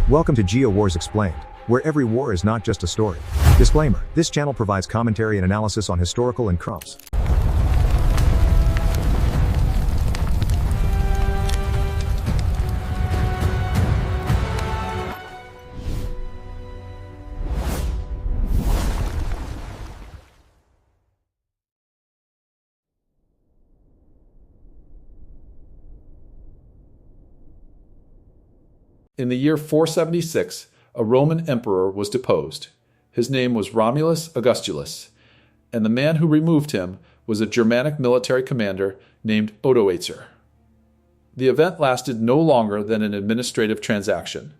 Welcome to GeoWars Explained, where every war is not just a story. Disclaimer: this channel provides commentary and analysis on historical and crumps. In the year 476, a Roman emperor was deposed. His name was Romulus Augustulus, and the man who removed him was a Germanic military commander named Odoacer. The event lasted no longer than an administrative transaction.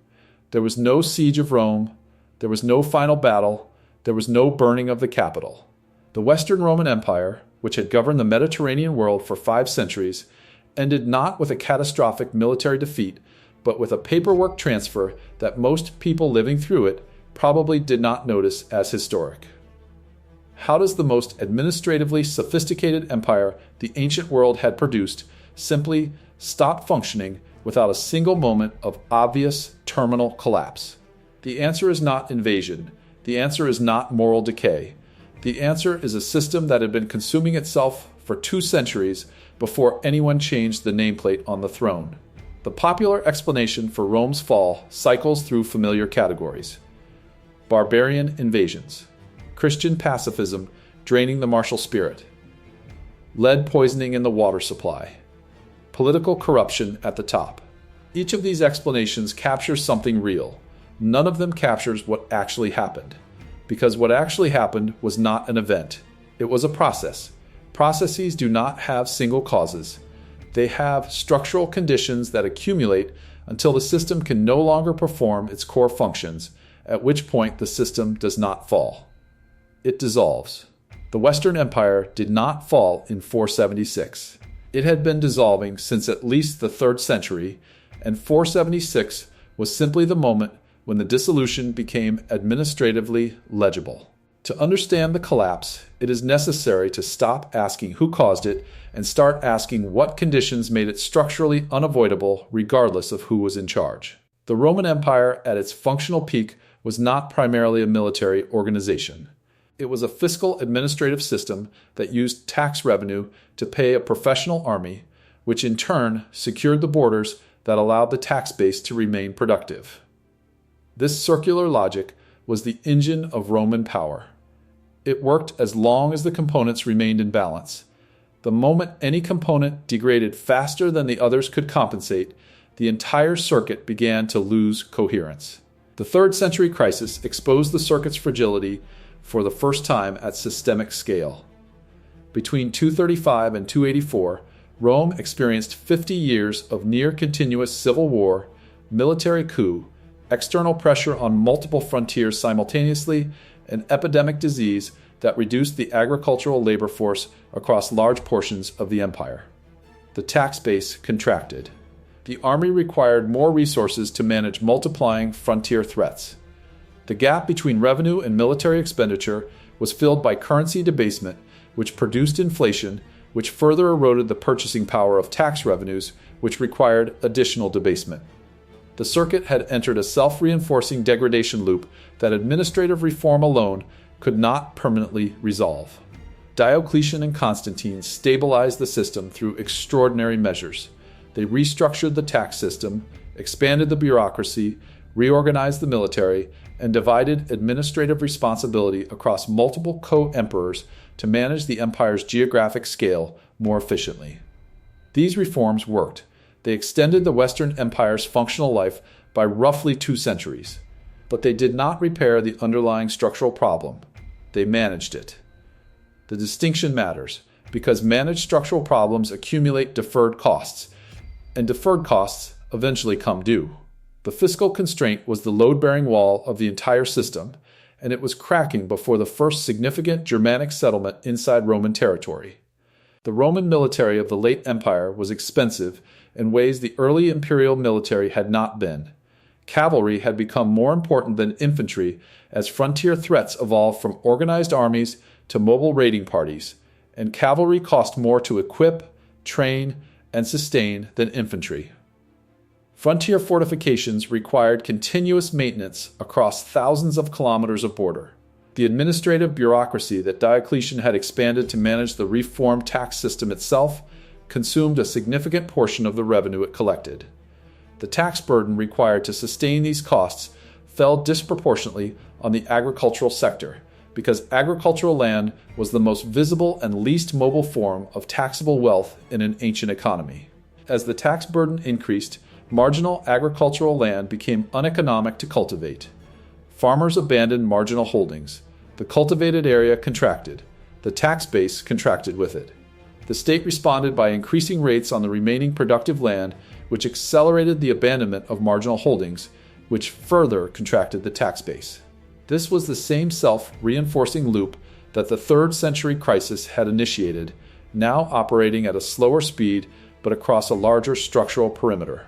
There was no siege of Rome, there was no final battle, there was no burning of the capital. The Western Roman Empire, which had governed the Mediterranean world for 5 centuries, ended not with a catastrophic military defeat, but with a paperwork transfer that most people living through it probably did not notice as historic. How does the most administratively sophisticated empire the ancient world had produced simply stop functioning without a single moment of obvious terminal collapse? The answer is not invasion. The answer is not moral decay. The answer is a system that had been consuming itself for 2 centuries before anyone changed the nameplate on the throne. The popular explanation for Rome's fall cycles through familiar categories: barbarian invasions, Christian pacifism draining the martial spirit, lead poisoning in the water supply, political corruption at the top. Each of these explanations captures something real. None of them captures what actually happened, because what actually happened was not an event. It was a process. Processes do not have single causes. They have structural conditions that accumulate until the system can no longer perform its core functions, at which point the system does not fall. It dissolves. The Western Empire did not fall in 476. It had been dissolving since at least the 3rd century, and 476 was simply the moment when the dissolution became administratively legible. To understand the collapse, it is necessary to stop asking who caused it and start asking what conditions made it structurally unavoidable regardless of who was in charge. The Roman Empire at its functional peak was not primarily a military organization. It was a fiscal administrative system that used tax revenue to pay a professional army, which in turn secured the borders that allowed the tax base to remain productive. This circular logic was the engine of Roman power. It worked as long as the components remained in balance. The moment any component degraded faster than the others could compensate, the entire circuit began to lose coherence. The 3rd century crisis exposed the circuit's fragility for the first time at systemic scale. Between 235 and 284, Rome experienced 50 years of near-continuous civil war, military coup, external pressure on multiple frontiers simultaneously, an epidemic disease that reduced the agricultural labor force across large portions of the empire. The tax base contracted. The army required more resources to manage multiplying frontier threats. The gap between revenue and military expenditure was filled by currency debasement, which produced inflation, which further eroded the purchasing power of tax revenues, which required additional debasement. The circuit had entered a self-reinforcing degradation loop that administrative reform alone could not permanently resolve. Diocletian Constantine stabilized the system through extraordinary measures. They restructured the tax system, expanded the bureaucracy, reorganized the military, and divided administrative responsibility across multiple co-emperors to manage the empire's geographic scale more efficiently. These reforms worked. They extended the Western Empire's functional life by roughly 2 centuries, but they did not repair the underlying structural problem. They managed it. The distinction matters, because managed structural problems accumulate deferred costs, and deferred costs eventually come due. The fiscal constraint was the load-bearing wall of the entire system, and it was cracking before the first significant Germanic settlement inside Roman territory. The Roman military of the late empire was expensive in ways the early imperial military had not been. Cavalry had become more important than infantry as frontier threats evolved from organized armies to mobile raiding parties, and cavalry cost more to equip, train, and sustain than infantry. Frontier fortifications required continuous maintenance across thousands of kilometers of border. The administrative bureaucracy that Diocletian had expanded to manage the reformed tax system itself consumed a significant portion of the revenue it collected. The tax burden required to sustain these costs fell disproportionately on the agricultural sector, because agricultural land was the most visible and least mobile form of taxable wealth in an ancient economy. As the tax burden increased, marginal agricultural land became uneconomic to cultivate. Farmers abandoned marginal holdings. The cultivated area contracted. The tax base contracted with it. The state responded by increasing rates on the remaining productive land, which accelerated the abandonment of marginal holdings, which further contracted the tax base. This was the same self-reinforcing loop that the 3rd century crisis had initiated, now operating at a slower speed but across a larger structural perimeter.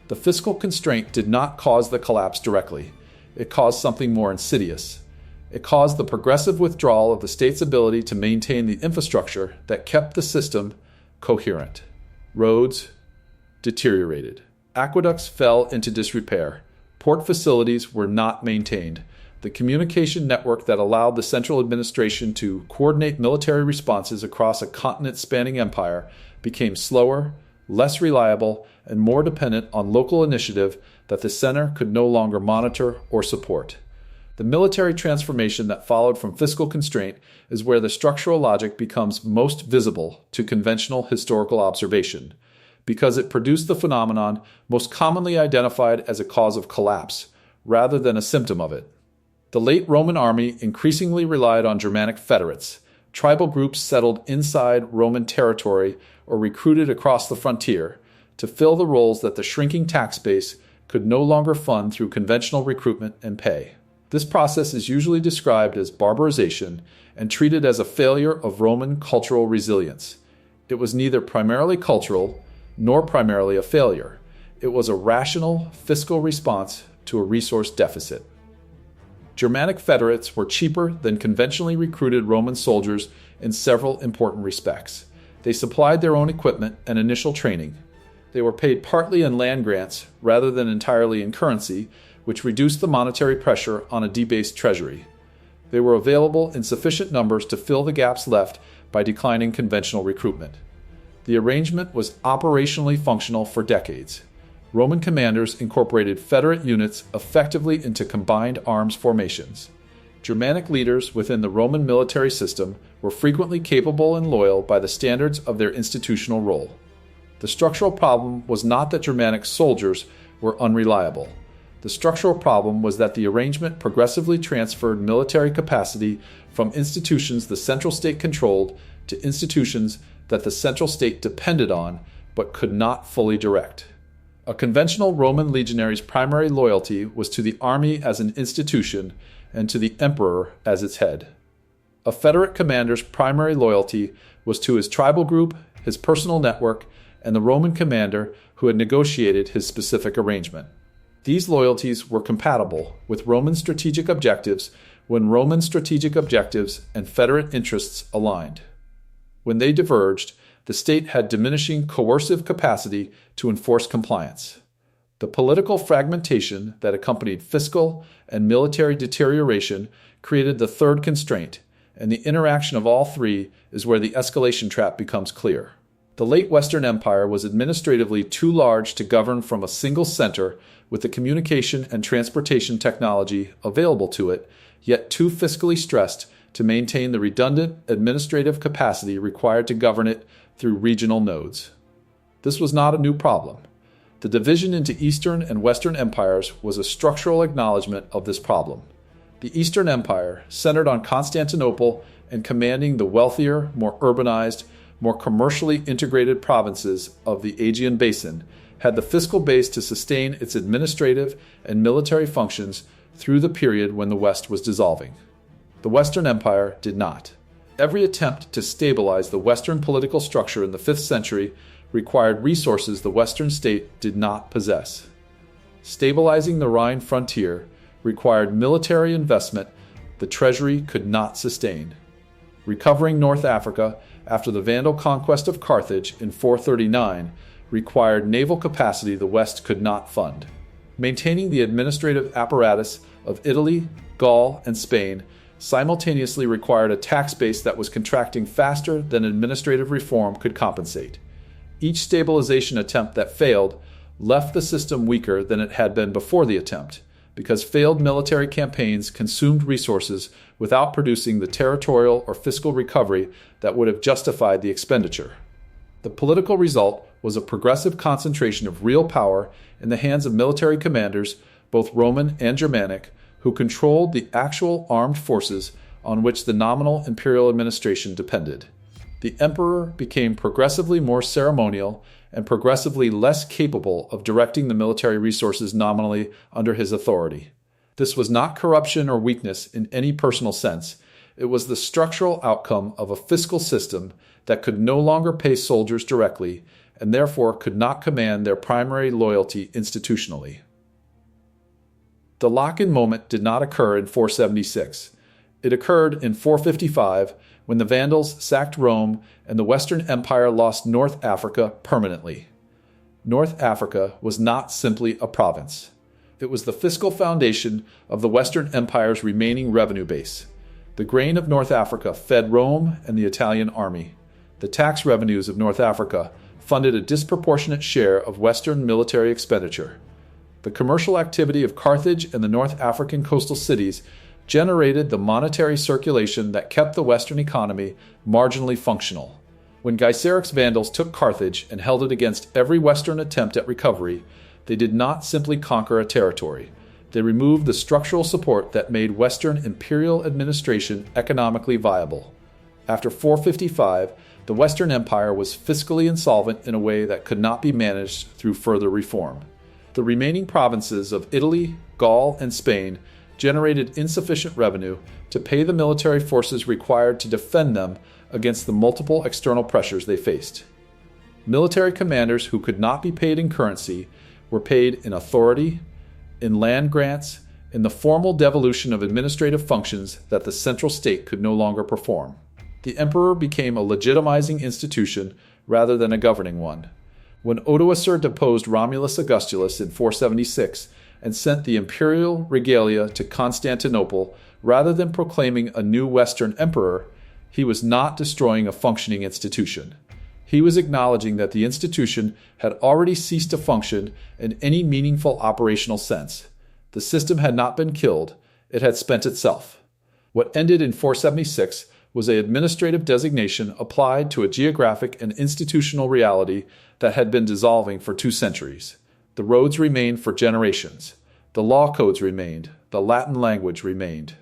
The fiscal constraint did not cause the collapse directly. It caused something more insidious. It caused the progressive withdrawal of the state's ability to maintain the infrastructure that kept the system coherent. Roads deteriorated. Aqueducts fell into disrepair. Port facilities were not maintained. The communication network that allowed the central administration to coordinate military responses across a continent-spanning empire became slower, less reliable, and more dependent on local initiative that the center could no longer monitor or support. The military transformation that followed from fiscal constraint is where the structural logic becomes most visible to conventional historical observation, because it produced the phenomenon most commonly identified as a cause of collapse, rather than a symptom of it. The late Roman army increasingly relied on Germanic federates, tribal groups settled inside Roman territory or recruited across the frontier, to fill the roles that the shrinking tax base could no longer fund through conventional recruitment and pay. This process is usually described as barbarization and treated as a failure of Roman cultural resilience. It was neither primarily cultural nor primarily a failure. It was a rational fiscal response to a resource deficit. Germanic federates were cheaper than conventionally recruited Roman soldiers in several important respects. They supplied their own equipment and initial training. They were paid partly in land grants rather than entirely in currency, which reduced the monetary pressure on a debased treasury. They were available in sufficient numbers to fill the gaps left by declining conventional recruitment. The arrangement was operationally functional for decades. Roman commanders incorporated federate units effectively into combined arms formations. Germanic leaders within the Roman military system were frequently capable and loyal by the standards of their institutional role. The structural problem was not that Germanic soldiers were unreliable. The structural problem was that the arrangement progressively transferred military capacity from institutions the central state controlled to institutions that the central state depended on but could not fully direct. A conventional Roman legionary's primary loyalty was to the army as an institution and to the emperor as its head. A federate commander's primary loyalty was to his tribal group, his personal network, and the Roman commander who had negotiated his specific arrangement. These loyalties were compatible with Roman strategic objectives when Roman strategic objectives and federate interests aligned. When they diverged, the state had diminishing coercive capacity to enforce compliance. The political fragmentation that accompanied fiscal and military deterioration created the 3rd constraint, and the interaction of all three is where the escalation trap becomes clear. The late Western Empire was administratively too large to govern from a single center with the communication and transportation technology available to it, yet too fiscally stressed to maintain the redundant administrative capacity required to govern it through regional nodes. This was not a new problem. The division into Eastern and Western empires was a structural acknowledgment of this problem. The Eastern Empire, centered on Constantinople and commanding the wealthier, more urbanized, more commercially integrated provinces of the Aegean Basin, had the fiscal base to sustain its administrative and military functions through the period when the West was dissolving. The Western Empire did not. Every attempt to stabilize the Western political structure in the 5th century required resources the Western state did not possess. Stabilizing the Rhine frontier required military investment the treasury could not sustain. Recovering North Africa after the Vandal conquest of Carthage in 439 required naval capacity the West could not fund. Maintaining the administrative apparatus of Italy, Gaul, and Spain simultaneously required a tax base that was contracting faster than administrative reform could compensate. Each stabilization attempt that failed left the system weaker than it had been before the attempt, because failed military campaigns consumed resources without producing the territorial or fiscal recovery that would have justified the expenditure. The political result was a progressive concentration of real power in the hands of military commanders, both Roman and Germanic, who controlled the actual armed forces on which the nominal imperial administration depended. The emperor became progressively more ceremonial and progressively less capable of directing the military resources nominally under his authority. This was not corruption or weakness in any personal sense. It was the structural outcome of a fiscal system that could no longer pay soldiers directly and therefore could not command their primary loyalty institutionally. The lock-in moment did not occur in 476. It occurred in 455 when the Vandals sacked Rome and the Western Empire lost North Africa permanently. North Africa was not simply a province. It was the fiscal foundation of the Western Empire's remaining revenue base. The grain of North Africa fed Rome and the Italian army. The tax revenues of North Africa funded a disproportionate share of Western military expenditure. The commercial activity of Carthage and the North African coastal cities generated the monetary circulation that kept the Western economy marginally functional. When Gaiseric's Vandals took Carthage and held it against every Western attempt at recovery, they did not simply conquer a territory. They removed the structural support that made Western imperial administration economically viable. After 455, the Western Empire was fiscally insolvent in a way that could not be managed through further reform. The remaining provinces of Italy, Gaul, and Spain generated insufficient revenue to pay the military forces required to defend them against the multiple external pressures they faced. Military commanders who could not be paid in currency were paid in authority, in land grants, in the formal devolution of administrative functions that the central state could no longer perform. The emperor became a legitimizing institution rather than a governing one. When Odoacer deposed Romulus Augustulus in 476 and sent the imperial regalia to Constantinople rather than proclaiming a new Western emperor, he was not destroying a functioning institution. He was acknowledging that the institution had already ceased to function in any meaningful operational sense. The system had not been killed, it had spent itself. What ended in 476 was an administrative designation applied to a geographic and institutional reality that had been dissolving for 2 centuries. The roads remained for generations. The law codes remained. The Latin language remained.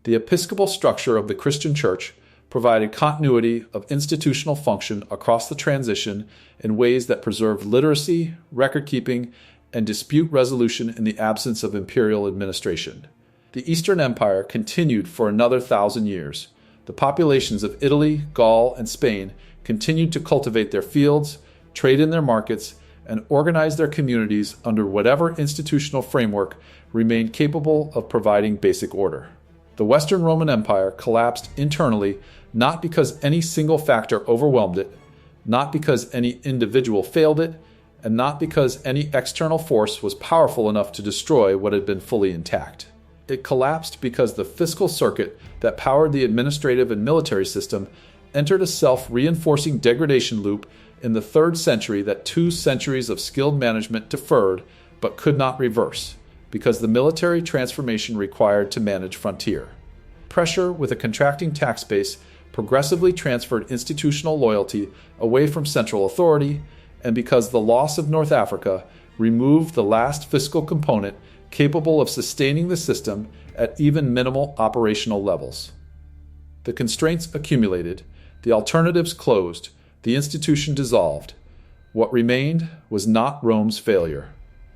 The episcopal structure of the Christian Church provided continuity of institutional function across the transition in ways that preserved literacy, record-keeping, and dispute resolution in the absence of imperial administration. The Eastern Empire continued for another 1,000 years. The populations of Italy, Gaul, and Spain continued to cultivate their fields, trade in their markets, and organize their communities under whatever institutional framework remained capable of providing basic order. The Western Roman Empire collapsed internally not because any single factor overwhelmed it, not because any individual failed it, and not because any external force was powerful enough to destroy what had been fully intact. It collapsed because the fiscal circuit that powered the administrative and military system entered a self-reinforcing degradation loop in the 3rd century that 2 centuries of skilled management deferred but could not reverse, because the military transformation required to manage frontier. Pressure with a contracting tax base progressively transferred institutional loyalty away from central authority, and because the loss of North Africa removed the last fiscal component capable of sustaining the system at even minimal operational levels. The constraints accumulated, the alternatives closed, the institution dissolved. What remained was not Rome's failure.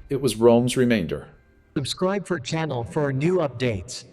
It was Rome's remainder. Subscribe for channel for new updates.